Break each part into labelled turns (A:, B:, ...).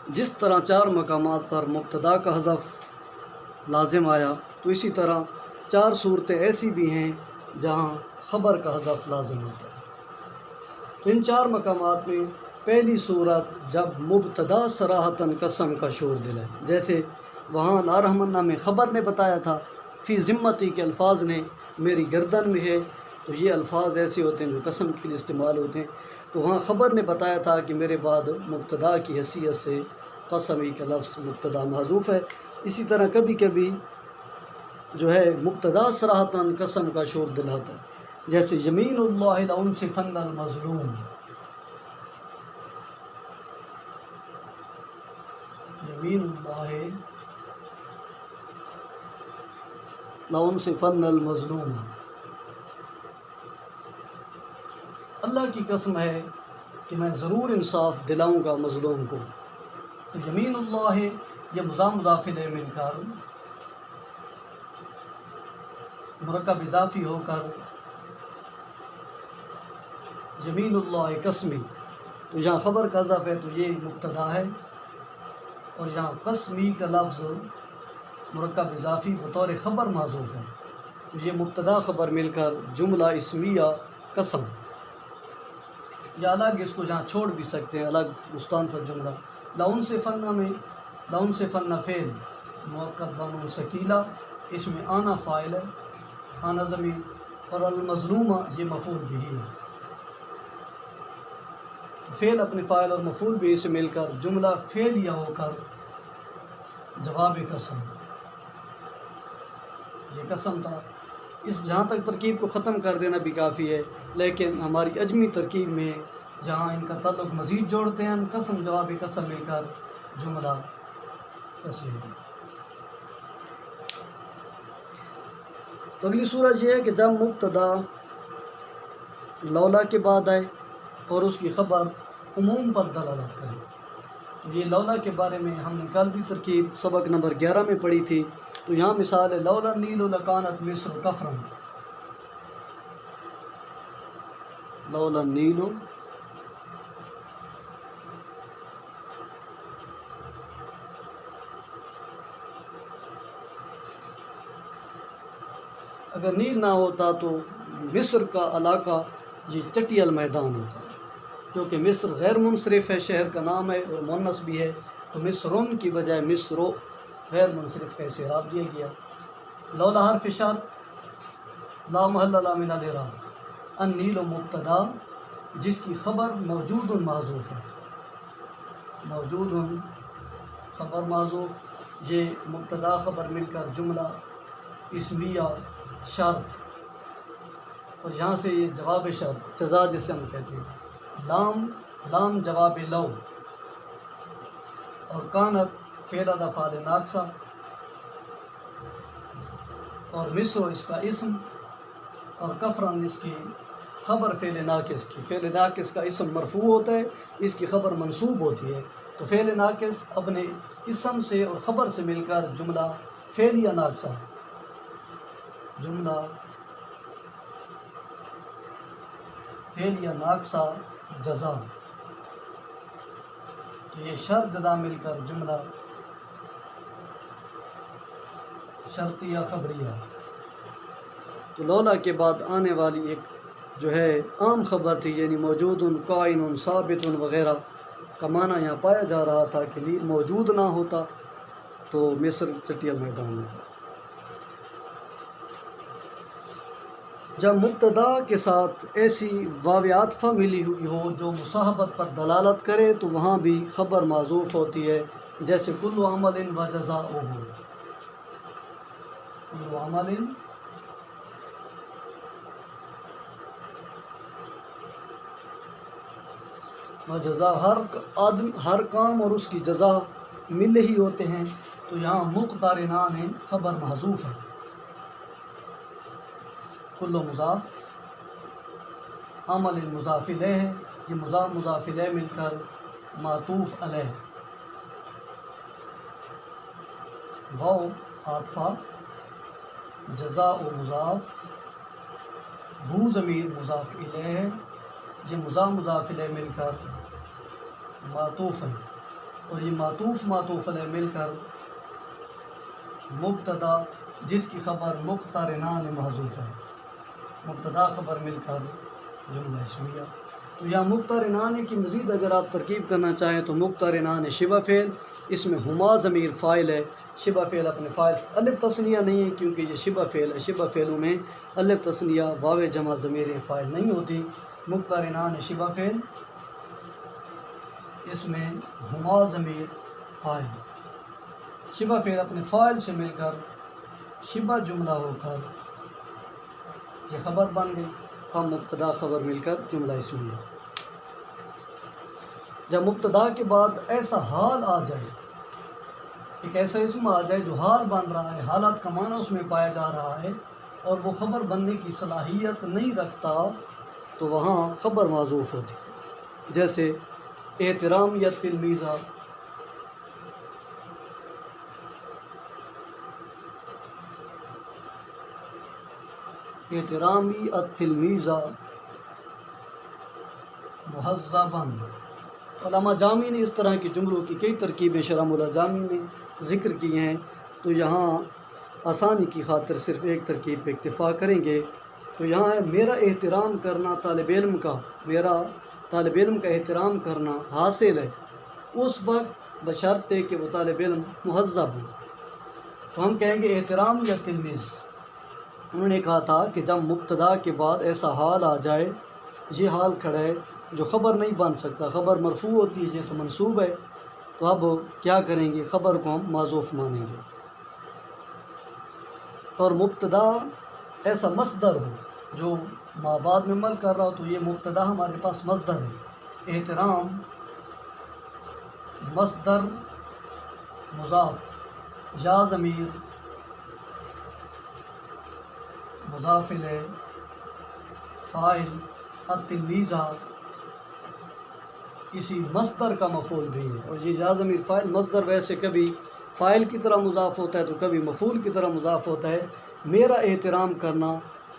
A: جس طرح 4 مقامات پر مبتدا کا حذف لازم آیا، تو اسی طرح 4 صورتیں ایسی بھی ہیں جہاں خبر کا حذف لازم ہوتا ہے۔ تو ان 4 مقامات میں پہلی صورت جب مبتدا صراحتاً قسم کا شور دلائے، جیسے وہاں لا رحمنہ میں خبر نے بتایا تھا فی ذمتی کے الفاظ نے میری گردن میں ہے، تو یہ الفاظ ایسے ہوتے ہیں جو قسم کے لیے استعمال ہوتے ہیں، تو وہاں خبر نے بتایا تھا کہ میرے بعد مبتدا کی حیثیت سے قسمی کا لفظ مبتدا محذوف ہے۔ اسی طرح کبھی کبھی جو ہے مبتدا صراحتاً قسم کا شور دلاتا ہے، جیسے یمین اللہ لأنصفن المظلوم، یمین اللہ لأنصفن المظلوم، اللہ کی قسم ہے کہ میں ضرور انصاف دلاؤں گا مظلوم کو۔ تو یمین اللہ یہ مضاف الیہ مل کر مرکب اضافی ہو کر یمین اللہ قسمی، تو یہاں خبر کا حذف ہے تو یہ مبتدا ہے، اور یہاں قسمی کا لفظ مرکب اضافی بطور خبر محذوف ہے، تو یہ مبتدا خبر مل کر جملہ اسمیہ قسم، یا الگ اس کو جہاں چھوڑ بھی سکتے ہیں الگ مستانفر جملہ۔ لأنصفن میں لأنصفن فعل مؤکد بنون ثقیلہ، اس میں آنا فاعل ہے، آنا ضمیر، اور المظلومہ یہ مفعول بھی ہے، فعل اپنے فاعل اور مفعول بھی سے مل کر جملہ فعلیہ ہو کر جواب قسم، یہ قسم تھا۔ اس جہاں تک ترکیب کو ختم کر دینا بھی کافی ہے، لیکن ہماری عجمی ترکیب میں جہاں ان کا تعلق مزید جوڑتے ہیں ہم قسم جواب قسم مل کر جملہ قسمی۔ تو اگلی صورت یہ ہے کہ جب مبتدا لولا کے بعد آئے اور اس کی خبر عموم پر دلالت کرے، تو یہ لولا کے بارے میں ہم نے کل بھی ترکیب سبق نمبر 11 میں پڑھی تھی، تو یہاں مثال ہے لولا النیل لکانت مصر کفرا، لولا النیل اگر نیل نہ ہوتا تو مصر کا علاقہ یہ چٹیل میدان ہوتا، کیونکہ مصر غیر منصرف ہے، شہر کا نام ہے اور مؤنث بھی ہے، تو مصرن کی بجائے مصرو غیر منصرف کا اعراب دیا گیا۔ لولا حرف شرط لا محل لها من الاعراب، النیل مبتدا جس کی خبر موجود محذوف ہے، موجود خبر محذوف، یہ مبتدا خبر مل کر جملہ اسمیہ شرط، اور یہاں سے یہ جواب شرط جزا جسے ہم کہتے ہیں، لام جواب لو، اور کانت فعل افعال ناقصہ، اور مصر اس کا اسم، اور کفرن اس کی خبر فعل ناقص کی، فعل ناقص کا اسم مرفوع ہوتا ہے، اس کی خبر منصوب ہوتی ہے، تو فعل ناقص اپنے اسم سے اور خبر سے مل کر جملہ فعلیہ ناقصہ، جملہ فعلیہ ناقصہ جزا، تو یہ شرط جزا مل کر جملہ شرطیہ خبریہ۔ تو لولا کے بعد آنے والی ایک جو ہے عام خبر تھی، یعنی موجود قائن ثابت وغیرہ کا معنی یہاں پایا جا رہا تھا کہ نیل موجود نہ ہوتا تو مصر چٹیل میدان ہوتا۔ جب مبتدا کے ساتھ ایسی واو عاطفہ ملی ہوئی ہو جو مصاحبت پر دلالت کرے تو وہاں بھی خبر معذوف ہوتی ہے، جیسے کل عمل و جزاؤہ، کل عمل و جزا، ہر کام اور اس کی جزا مل ہی ہوتے ہیں، تو یہاں مقترنان ہیں، خبر محذوف ہے، کل مضاف، عمل مضاف الیہ ہے، یہ مضاف الیہ مل کر معطوف علیہ، واو عاطفہ، جزاء و مضاف، بو ضمیر مضاف الیہ ہے، یہ مضاف الیہ مل کر معطوف ہے، اور یہ معطوف علیہ مل کر مبتدا جس کی خبر مقترنان محذوف ہے، مبتدا خبر مل کر جملہ اسمیہ۔ تو یہاں مقترنان کی مزید اگر آپ ترکیب کرنا چاہیں تو مقترنان شبہ فعل، اس میں ہما ضمیر فاعل ہے، شبہ فعل اپنے فاعل، الف تثنیہ نہیں ہے کیونکہ یہ شبہ فعل ہے، شبہ فعلوں میں الف تثنیہ واو جمع ضمیر فاعل نہیں ہوتی۔ مقترنان شبہ فعل، اس میں ہما ضمیر فاعل، شبہ فعل اپنے فاعل سے مل کر شبہ جملہ ہو کر یہ خبر بن گئی، ہم مبتدا خبر مل کر جملہ اسمیہ۔ جب مبتدا کے بعد ایسا حال آ جائے، ایک ایسا اسم آ جائے جو حال بن رہا ہے، حالات کا معنی اس میں پایا جا رہا ہے اور وہ خبر بننے کی صلاحیت نہیں رکھتا، تو وہاں خبر معذوف ہوتی، جیسے احترامیت تلمیذہ، احترامی التلمیذہ مہذباً۔ علامہ جامی نے اس طرح کے جملوں کی کئی ترکیبیں شرح مولا جامی میں ذکر کی ہیں، تو یہاں آسانی کی خاطر صرف ایک ترکیب پہ اکتفا کریں گے۔ تو یہاں ہے میرا احترام کرنا طالب علم کا، میرا طالب علم کا احترام کرنا حاصل ہے اس وقت بشرطے کہ وہ طالب علم مہذب ہو، تو ہم کہیں گے احترام یا تلمیذ۔ انہوں نے کہا تھا کہ جب مبتدا کے بعد ایسا حال آ جائے، یہ حال کھڑا ہے جو خبر نہیں بن سکتا، خبر مرفوع ہوتی ہے یہ تو منصوب ہے، تو اب کیا کریں گے، خبر کو ہم معذوف مانیں گے۔ اور مبتدا ایسا مصدر ہو جو ما بعد میں عمل کر رہا ہو، تو یہ مبتدا ہمارے پاس مصدر ہے۔ احترام مصدر مضاف، یا ضمیر مضاف الیہ فاعل، التلمیذہ اسی مصدر کا مفعول بھی ہے، اور یہ یا ضمیر فاعل مصدر ویسے کبھی فاعل کی طرح مضاف ہوتا ہے تو کبھی مفعول کی طرح مضاف ہوتا ہے۔ میرا احترام کرنا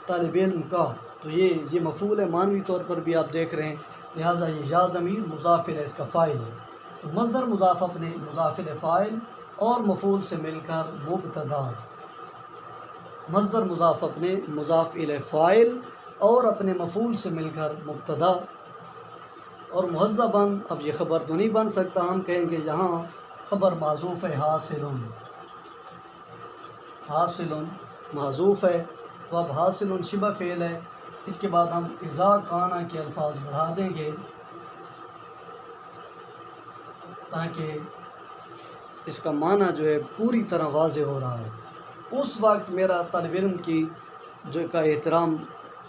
A: طالب علم کا، تو یہ مفعول ہے، معنوی طور پر بھی آپ دیکھ رہے ہیں، لہٰذا یہ یا ضمیر مضاف الیہ اس کا فاعل ہے۔ تو مصدر مضاف اپنے مضاف الیہ فاعل اور مفعول سے مل کر مبتدا، مصدر مضاف اپنے مضاف الیہ فاعل اور اپنے مفعول سے مل کر مبتدا، اور مہذباً اب یہ خبر تو نہیں بن سکتا، ہم کہیں گے یہاں خبر معذوف ہے، حاصل معذوف ہے، تو اب حاصل شبہ فعل ہے، اس کے بعد ہم اذا کانا کے الفاظ بڑھا دیں گے تاکہ اس کا معنی جو ہے پوری طرح واضح ہو رہا ہے۔ اس وقت میرا طالب علم کی جو کا احترام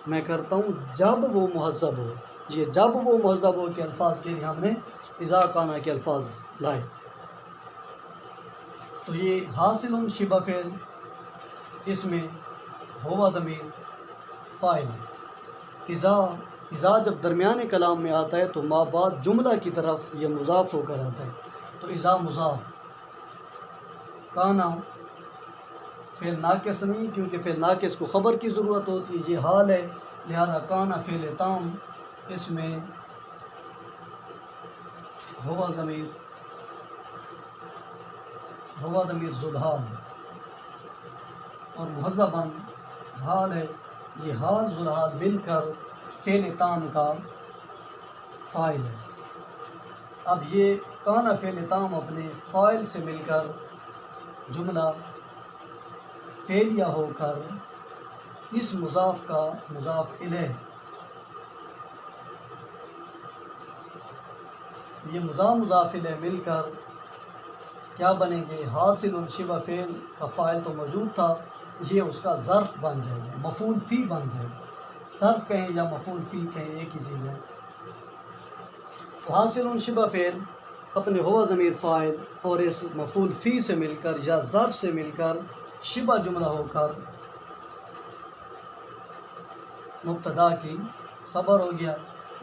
A: میں کرتا ہوں جب وہ مہذب ہو، یہ جب وہ مہذب ہو کے الفاظ کے لیے ہم نے اذا کانا کے الفاظ لائے۔ تو یہ حاصل شبہ فعل، اس میں ہوا ضمیر فاعل، اذا جب درمیان کلام میں آتا ہے تو ما بعد جملہ کی طرف یہ مضاف ہو کر آتا ہے، تو اذا مضاف، کانا فعل ناقص نہیں کیونکہ فعل ناقص کو خبر کی ضرورت ہوتی ہے، یہ حال ہے، لہذا کانا فعل تام، اس میں ہوا ضمیر ذوالحال اور مہذباً حال ہے، یہ حال ذوالحال مل کر فعل تام کا فاعل ہے۔ اب یہ کانا فعل تام اپنے فاعل سے مل کر جملہ فعلیہ ہو کر اس مضاف کا مضاف الیہ، یہ مضاف الیہ مل کر کیا بنیں گے، حاصل شبہ فعل کا فاعل تو موجود تھا، یہ اس کا ظرف بن جائے گا، مفعول فی بن جائے گا، ظرف کہیں یا مفعول فی کہیں ایک ہی چیز ہے۔ حاصل شبہ فعل اپنے ہوا ضمیر فاعل اور اس مفعول فی سے مل کر یا ظرف سے مل کر شبہ جملہ ہو کر مبتدا کی خبر ہو گیا،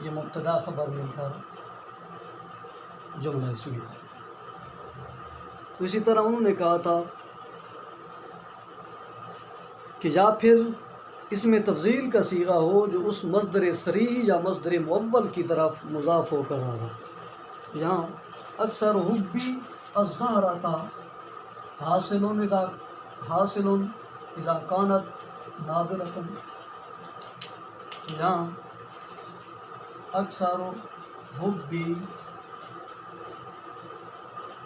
A: یہ مبتدا خبر مل کر جملہ اسمیہ۔ تو اسی طرح انہوں نے کہا تھا کہ یا پھر اس میں تفضیل کا صیغہ ہو جو اس مصدر صریح یا مصدر مؤول کی طرف مضاف ہو کر آ رہا، یہاں اکثر حبی الزہرتا حاصل اذا کانت نادرۃ. یہاں اکثر حبی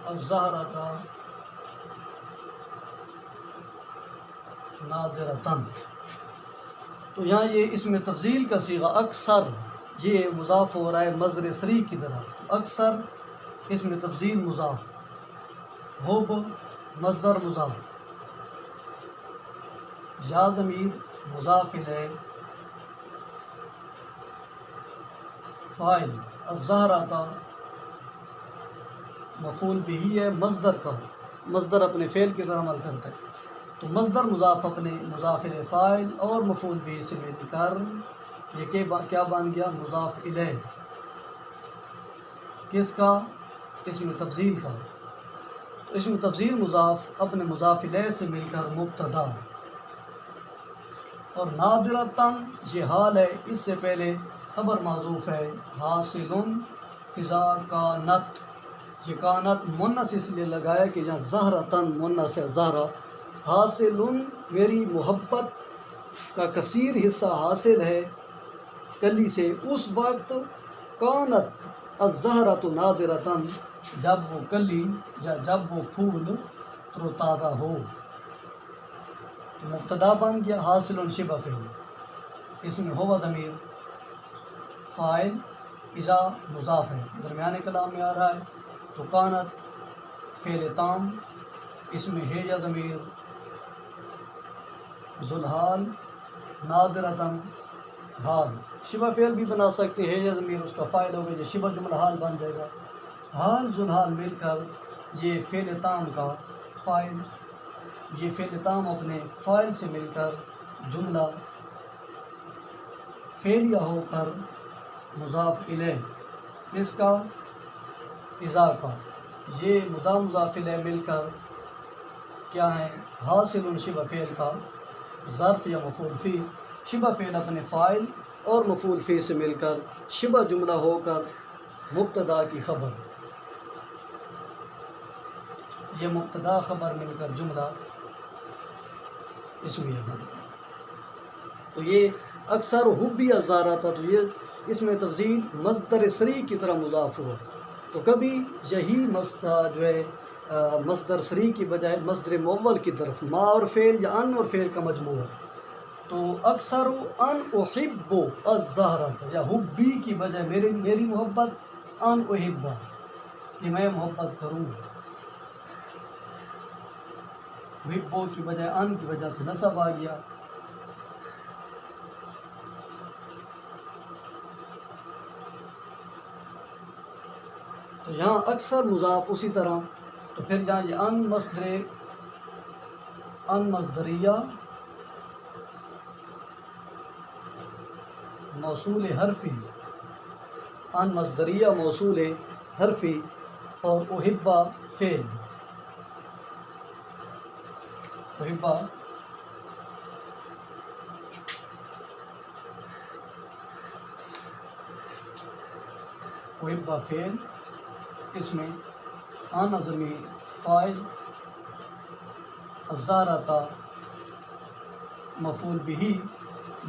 A: الزہرتا نادرۃ، تو یہاں یہ اس میں تفضیل کا صیغہ اکثر، یہ مضاف ہو رہا ہے مصدر صریح کی طرح. اکثر اس میں تفضیل مضاف، حب مصدر مضاف، یا ضمیر مضاف الیہ، فاعل الزہرتا مفعول بہ ہے مصدر کا، مصدر اپنے فعل کی طرح عمل کرتا ہے، تو مصدر مضاف اپنے مضاف الیہ فاعل اور مفعول بہ سے مل کر یہ کیا بن گیا؟ مضاف الیہ. کس کا؟ اس میں تفضیل کا. اس میں تفضیل مضاف اپنے مضاف الیہ سے مل کر مبتدا. اور نادرتاً یہ حال ہے، اس سے پہلے خبر محذوف ہے، حاصل اذا کانت. یہ کانت مونث اس لیے لگایا کہ جہاں زہرتاً مونث ہے زہرہ. حاصل میری محبت کا کثیر حصہ حاصل ہے کلی سے، اس وقت کانت الزہرۃ نادرۃ، جب وہ کلی یا جب وہ پھول تر و تازہ ہو. مبتدا بن گیا حاصل شبہ فعل، اس میں ہوا ضمیر فاعل اذا مضاف ہے، درمیان کلام میں آ رہا ہے، تو کانت فعل تام، اس میں ہے یا ضمیر ذوالحال نادرتاً حال. شبہ فعل بھی بنا سکتے ہیں، یا ضمیر اس کا فاعل ہوگا، یہ شبہ جملہ حال بن جائے گا. حال ذوالحال مل کر یہ فعل تام کا فاعل، یہ فعل تام اپنے فاعل سے مل کر جملہ فعلیہ ہو کر مضاف الیہ. اس کا اذا کا یہ مضاف الیہ مل کر کیا ہے؟ حاصل شبہ فعل کا ظرف یا مفعول فی. شبہ فعل اپنے فاعل اور مفعول فی سے مل کر شبہ جملہ ہو کر مبتدا کی خبر. یہ مبتدا خبر مل کر جملہ اسمیہ ہے. تو یہ اکثر حبی الزہرۃ، تو یہ اس میں تفضیل مصدر صریح کی طرح مضاف ہوا. تو کبھی یہی جو ہے مصدر صریح کی بجائے مصدر مول کی طرف ما اور فعل یا ان اور فعل کا مجموعہ. تو اکثر ان احب الزہرۃ، یا حبی کی بجائے میری محبت، ان احب کہ میں محبت کروں، حبو کی بجائے ان کی وجہ سے نصب آ گیا. تو یہاں اکثر مضاف اسی طرح، تو پھر یہاں یہ ان مصدریہ موصول حرفی، ان مصدریہ موصول حرفی، اور احبہ فعل. احبہ فعل، اس میں ان ضمیر فاعل، الزہرۃ مفعول بہ،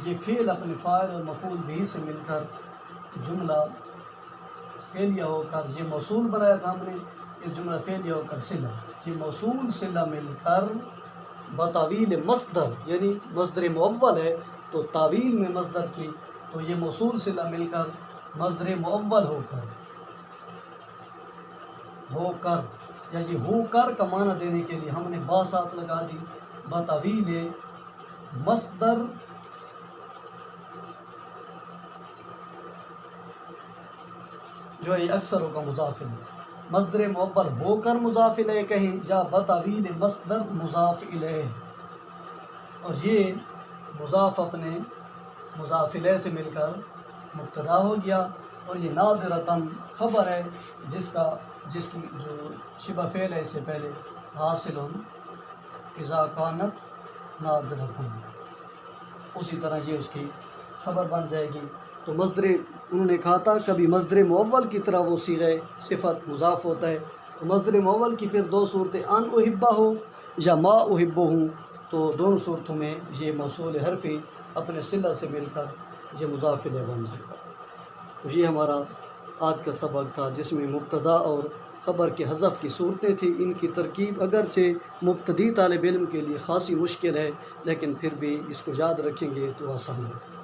A: یہ فعل اپنے فاعل اور مفعول بہ سے مل کر جملہ فعلیہ ہو کر یہ موصول بنایا تھا ہم نے، یہ جملہ فعلیہ ہو کر صلہ، یہ موصول صلہ مل کر بتاویل مصدر، یعنی مصدر مؤول ہے تو تاویل میں مصدر کی، تو یہ موصول صلہ مل کر مصدر مؤول ہو کر یا یہ ہو کر کا معنی دینے کے لیے ہم نے با ساتھ لگا دی، بتاویل مصدر جو ہے اکثروں کا مضاف الیہ. مصدر مؤول ہو کر مضاف الیہ کہیں، یا بتاویل مصدر مضاف الیہ. اور یہ مضاف اپنے مضاف الیہ سے مل کر مبتدا ہو گیا، اور یہ نادرتاً خبر ہے جس کی جو شبہ فعل ہے اس سے پہلے حاصل اذا کانت نادرتاً، اسی طرح یہ اس کی خبر بن جائے گی. تو مصدر انہوں نے کہا تھا کبھی مصدر مؤول کی طرح وہ صیغہ صفت مضاف ہوتا ہے، تو مصدر مؤول کی پھر دو صورتیں ان احبہ ہو یا ما احبہ ہوں، تو دونوں صورتوں میں یہ موصول حرفی اپنے صلہ سے مل کر یہ مضاف الیہ بن جائے گا۔ تو یہ ہمارا آج کا سبق تھا جس میں مبتدا اور خبر کے حذف کی صورتیں تھیں۔ ان کی ترکیب اگرچہ مبتدی طالب علم کے لیے خاصی مشکل ہے، لیکن پھر بھی اس کو یاد رکھیں گے تو آسان ہے۔